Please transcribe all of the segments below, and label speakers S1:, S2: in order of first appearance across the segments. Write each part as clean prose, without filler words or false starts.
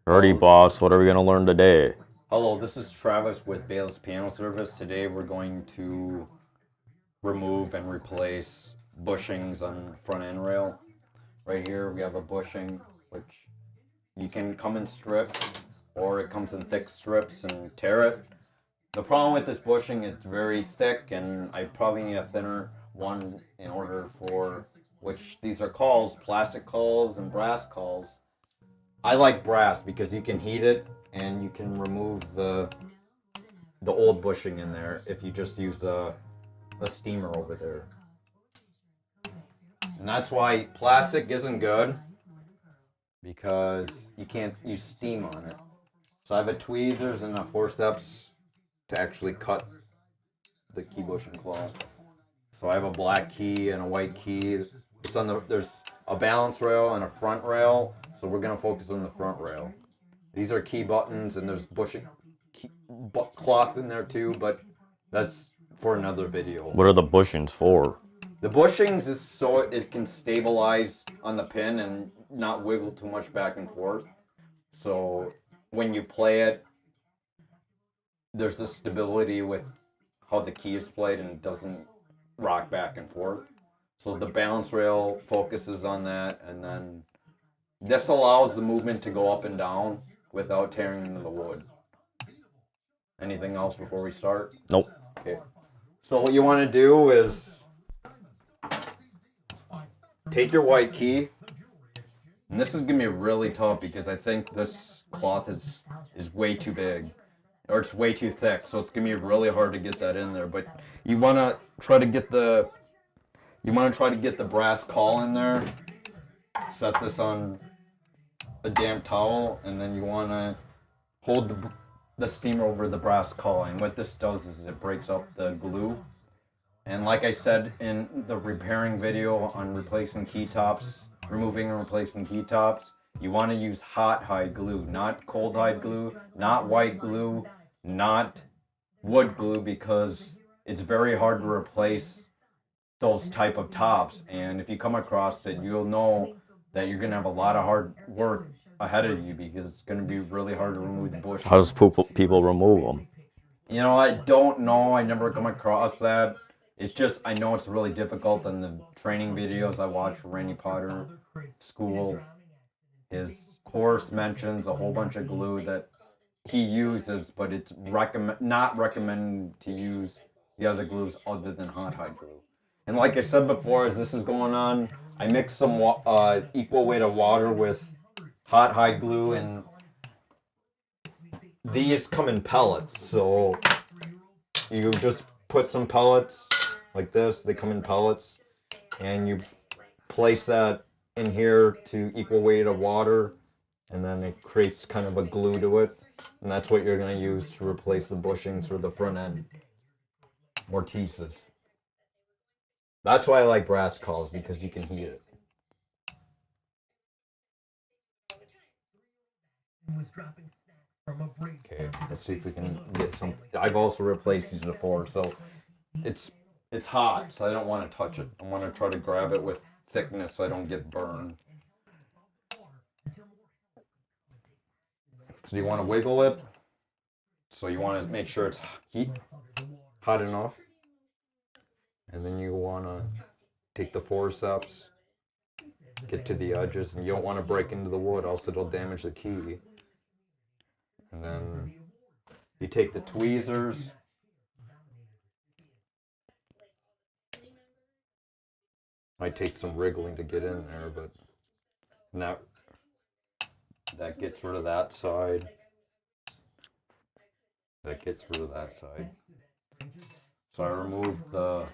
S1: Alrighty, boss, what are we going to learn today?
S2: Hello, this is Travis with Bayless Piano Service. Today we're going to remove and replace bushings on front end rail. Right here we have a bushing, which you can come in strips or it comes in thick strips and tear it. The problem with this bushing, it's very thick, and I probably need a thinner one in order for, which these are cauls, plastic cauls and brass cauls. I like brass because you can heat it and you can remove the old bushing in there if you just use a steamer over there. And that's why plastic isn't good, because you can't use steam on it. So I have a tweezers and a forceps to actually cut the key bushing claw. So I have a black key and a white key. It's on there's a balance rail and a front rail, so we're gonna focus on the front rail. These are key buttons, and there's bushing cloth in there too, but that's for another video.
S1: What are the bushings for?
S2: The bushings is so it can stabilize on the pin and not wiggle too much back and forth. So when you play it, there's the stability with how the key is played, and it doesn't rock back and forth. So the balance rail focuses on that, and then this allows the movement to go up and down without tearing into the wood. Anything else before we start?
S1: Nope.
S2: Okay. So what you want to do is take your white key, and this is gonna be really tough because I think this cloth is way too big, or it's way too thick, so it's gonna be really hard to get that in there. But you want to try to get the brass caul in there. Set this on a damp towel, and then you want to hold the steamer over the brass caul. And what this does is it breaks up the glue. And like I said in the repairing video on replacing key tops, removing and replacing key tops, you want to use hot hide glue, not cold hide glue, not white glue, not wood glue, because it's very hard to replace those type of tops. And if you come across it, you'll know that you're going to have a lot of hard work ahead of you, because it's going to be really hard to remove the bush.
S1: How does people remove them?
S2: You know, I don't know. I never come across that. It's just, I know it's really difficult. In the training videos I watch for Randy Potter School, his course mentions a whole bunch of glue that he uses, but it's not recommended to use the other glues other than hot hide glue. And like I said before, as this is going on, I mix some equal weight of water with hot hide glue, and these come in pellets. So you just put some pellets like this, they come in pellets, and you place that in here to equal weight of water, and then it creates kind of a glue to it. And that's what you're going to use to replace the bushings for the front end Mortises. That's why I like brass cauls, because you can heat it. Okay, let's see if we can get some. I've also replaced these before, so it's hot, so I don't want to touch it. I want to try to grab it with thickness so I don't get burned. So you want to wiggle it. So you want to make sure it's hot enough. And then you want to take the forceps, get to the edges, and you don't want to break into the wood, else it'll damage the key. And then you take the tweezers, might take some wriggling to get in there, but that gets rid of that side. That gets rid of that side. So I removed the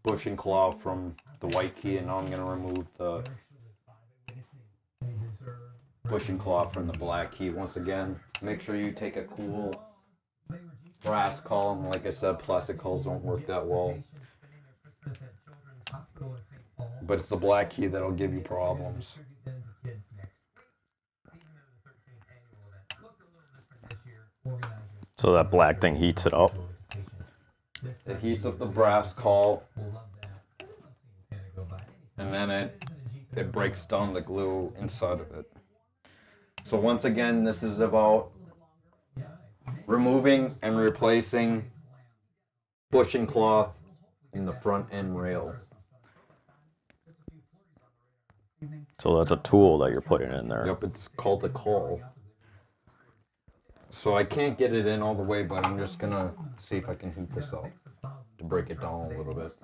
S2: bushing claw from the white key, and now I'm going to remove the bushing claw from the black key. Once again, make sure you take a cool brass caul. And like I said, plastic cauls don't work that well. But it's the black key that'll give you problems.
S1: So that black thing heats it up?
S2: It heats up the brass caul, and then it breaks down the glue inside of it. So once again, this is about removing and replacing bushing cloth in the front end rail.
S1: So that's a tool that you're putting in there.
S2: Yep, it's called a cowl. So I can't get it in all the way, but I'm just gonna see if I can heat this up to break it down a little bit.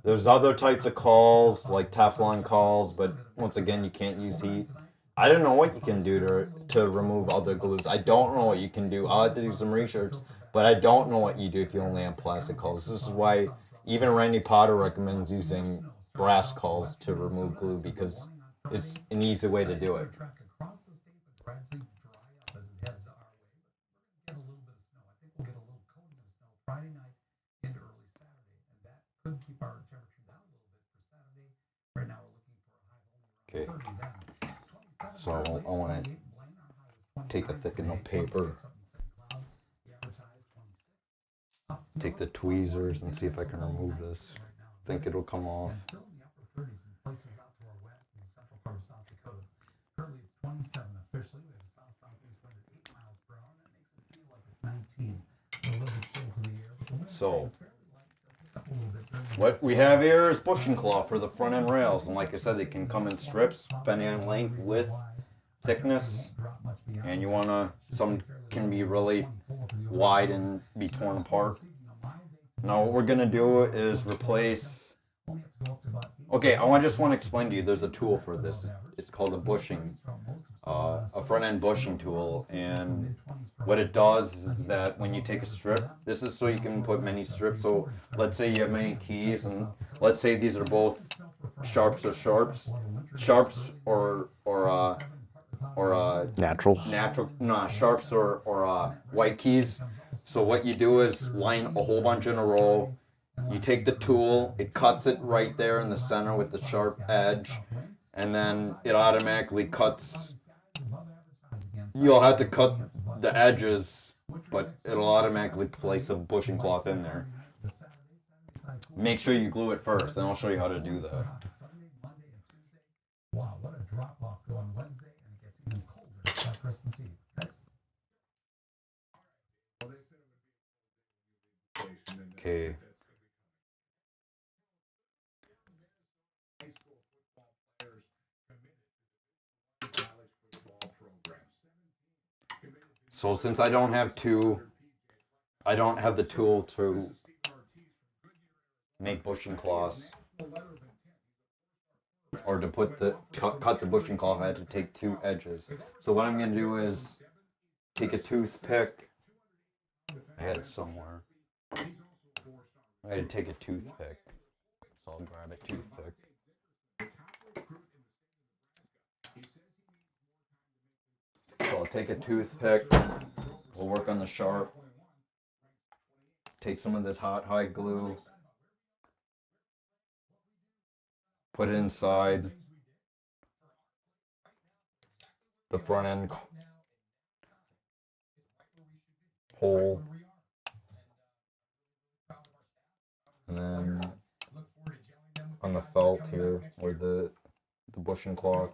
S2: There's other types of cawls, like Teflon cawls, but once again, you can't use heat. I don't know what you can do to remove other glues. I don't know what you can do. I'll have to do some research, but I don't know what you do if you only have plastic cawls. This is why even Randy Potter recommends using brass cawls to remove glue, because it's an easy way to do it. Okay, so I want to take a thick enough paper, take the tweezers and see if I can remove this. I think it'll come off. So what we have here is bushing cloth for the front end rails, and like I said, they can come in strips depending on length, width, thickness, and you wanna, some can be really wide and be torn apart. Now what we're gonna do is replace. Okay, just want to explain to you. There's a tool for this. It's called a bushing, a front end bushing tool, and what it does is that when you take a strip, this is so you can put many strips. So let's say you have many keys, and let's say these are both sharps or
S1: Naturals.
S2: sharps or white keys. So what you do is line a whole bunch in a row. You take the tool, it cuts it right there in the center with the sharp edge, and then it automatically cuts. You'll have to cut the edges, but it'll automatically place a bushing cloth in there. Make sure you glue it first, then I'll show you how to do that. Okay. So since I don't have the tool to make bushing cloths, or to cut the bushing cloth, I had to take two edges. So what I'm gonna do is take a toothpick. I had it somewhere. I had to take a toothpick. So I'll grab a toothpick. So I'll take a toothpick. We'll work on the sharp. Take some of this hot glue. Put it inside the front end hole. And then on the felt here, or the bushing cloth.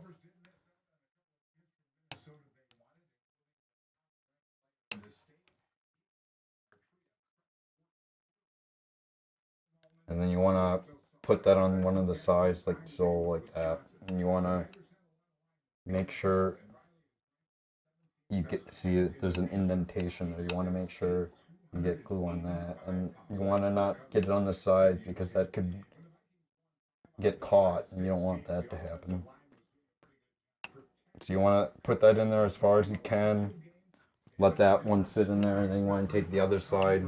S2: And then you want to put that on one of the sides, like so, like that. And you want to make sure you see there's an indentation there. You want to make sure you get glue on that. And you want to not get it on the sides, because that could get caught, and you don't want that to happen. So you want to put that in there as far as you can. Let that one sit in there, and then you want to take the other side.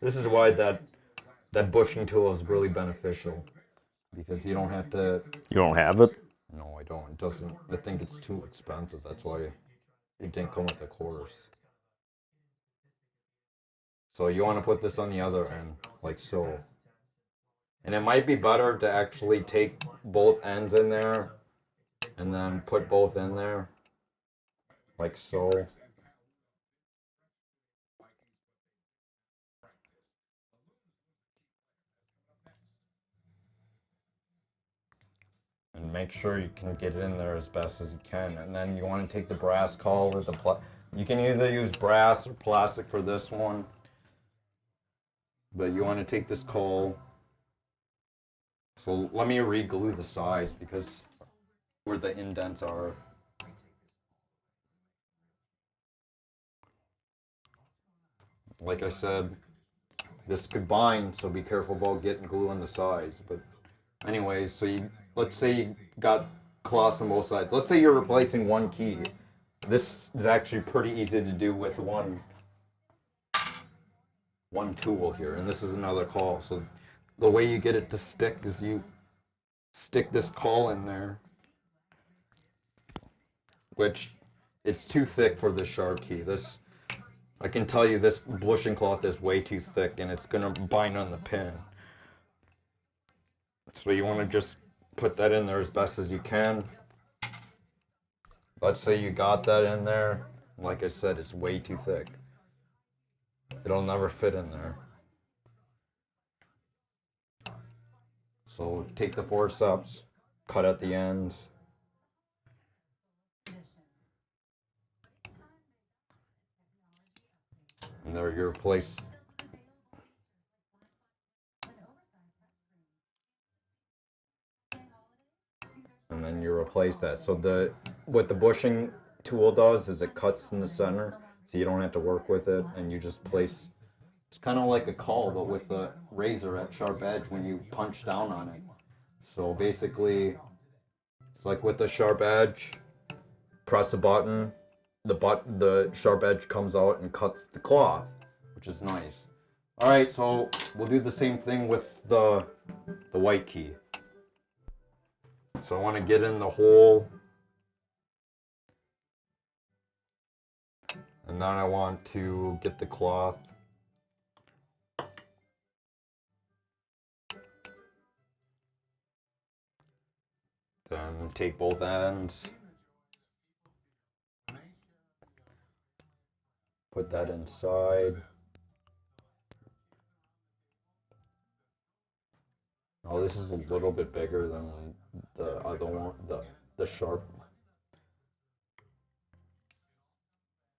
S2: This is why that bushing tool is really beneficial, because you don't have to.
S1: You don't have it?
S2: No, I don't. It doesn't. I think it's too expensive. That's why it didn't come with the course. So you want to put this on the other end, like so. And it might be better to actually take both ends in there and then put both in there, like so. And make sure you can get it in there as best as you can. And then you want to take the brass caul with the you can either use brass or plastic for this one. But you want to take this caul. So let me re-glue the sides because where the indents are. Like I said, this could bind, so be careful about getting glue on the sides. But anyways, so let's say you got cloths on both sides. Let's say you're replacing one key. This is actually pretty easy to do with one tool here, and this is another caul. So the way you get it to stick is you stick this caul in there, which it's too thick for this sharp key. This, I can tell you, this bushing cloth is way too thick, and it's gonna bind on the pin. So you want to just put that in there as best as you can. Let's say you got that in there. Like I said, it's way too thick. It'll never fit in there. So take the forceps, cut at the ends. And there you replace. And then you replace that. So what the bushing tool does is it cuts in the center, so you don't have to work with it, and you just place. It's kind of like a caul, but with the razor at sharp edge when you punch down on it. So basically, it's like with the sharp edge, press a button, the sharp edge comes out and cuts the cloth, which is nice. All right, so we'll do the same thing with the white key. So I want to get in the hole, and then I want to get the cloth. Then take both ends, put that inside. Oh, this is a little bit bigger than the other one, the sharp.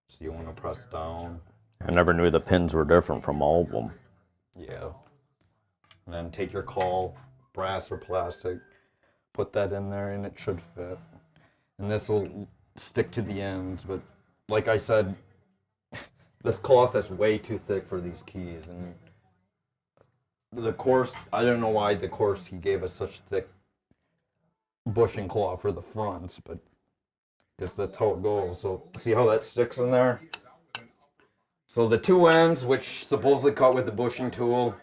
S2: So you want to press down.
S1: I never knew the pins were different from all of them.
S2: Yeah. And then take your caul, brass or plastic, put that in there, and it should fit. And this will stick to the ends, but like I said, this cloth is way too thick for these keys, and the course, I don't know why the course he gave us such thick bushing cloth for the fronts, but guess that's how it goes. So see how that sticks in there? So the two ends, which supposedly cut with the bushing tool,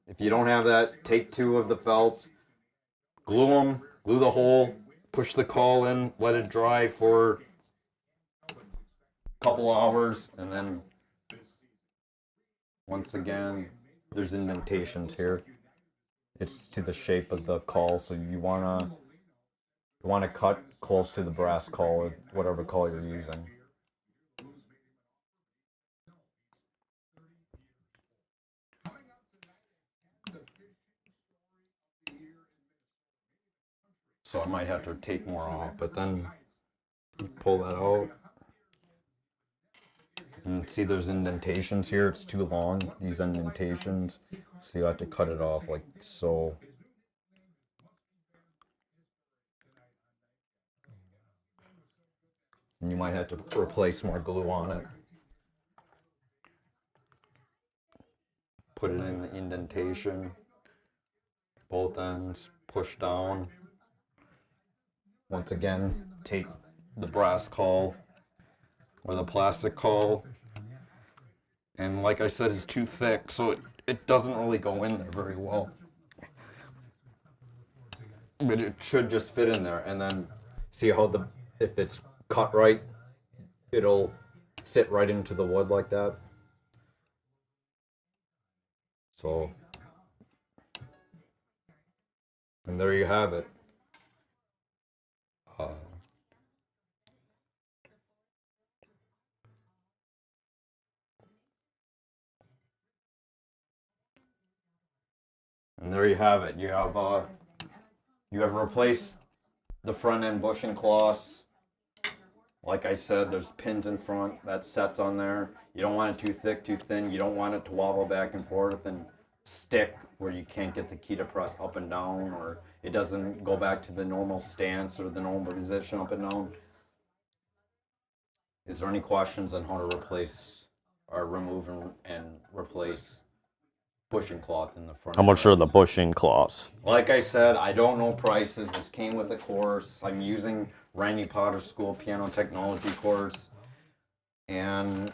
S2: if you don't have that, take two of the felts, glue them, glue the hole, push the caul in, let it dry for a couple hours, and then once again, there's indentations here. It's to the shape of the caul, so you wanna cut close to the brass caul or whatever caul you're using. So I might have to take more off, but then pull that out. And see there's indentations here, it's too long, these indentations. So you have to cut it off like so. And you might have to replace more glue on it. Put it in the indentation, both ends, push down. Once again, take the brass caul or the plastic caul, and like I said, it's too thick, so it doesn't really go in there very well. But it should just fit in there, and then see how if it's cut right, it'll sit right into the wood like that. So, and there you have it. And there you have it. You have replaced the front end bushing cloths. Like I said, there's pins in front that sets on there. You don't want it too thick, too thin. You don't want it to wobble back and forth and stick where you can't get the key to press up and down, or it doesn't go back to the normal stance or the normal position up and down. Is there any questions on how to replace or remove and replace bushing cloth in the front?
S1: How much are the bushing cloths?
S2: Like I said, I don't know prices. This came with a course. I'm using Randy Potter School Piano Technology course. And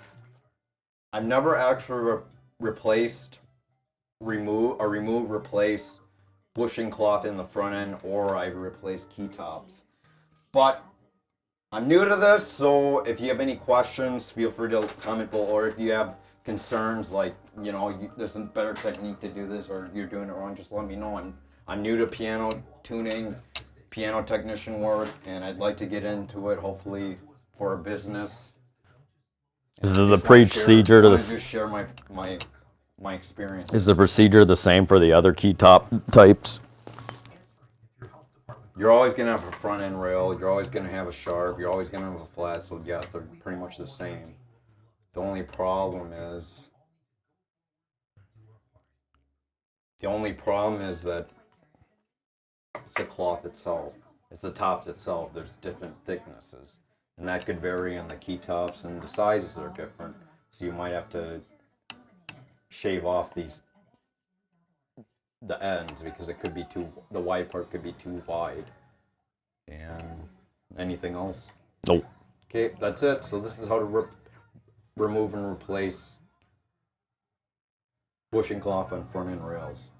S2: I've never actually replaced, replace bushing cloth in the front end, or I've replaced key tops. But I'm new to this, so if you have any questions, feel free to comment below, or if you have concerns like, you know, there's a better technique to do this, or you're doing it wrong, just let me know. I'm new to piano tuning, piano technician work, and I'd like to get into it, hopefully, for a business.
S1: Is the procedure to
S2: just share my experience.
S1: Is the procedure the same for the other key top types?
S2: You're always going to have a front end rail, you're always going to have a sharp, you're always going to have a flat, so yes, they're pretty much the same. The only problem is that it's the cloth itself. It's the tops itself. There's different thicknesses, and that could vary in the key tops, and the sizes are different. So you might have to shave off the ends, because it could be the wide part could be too wide. And anything else?
S1: Nope.
S2: Okay, that's it. So this is how to remove and replace bushing cloth on front end rails.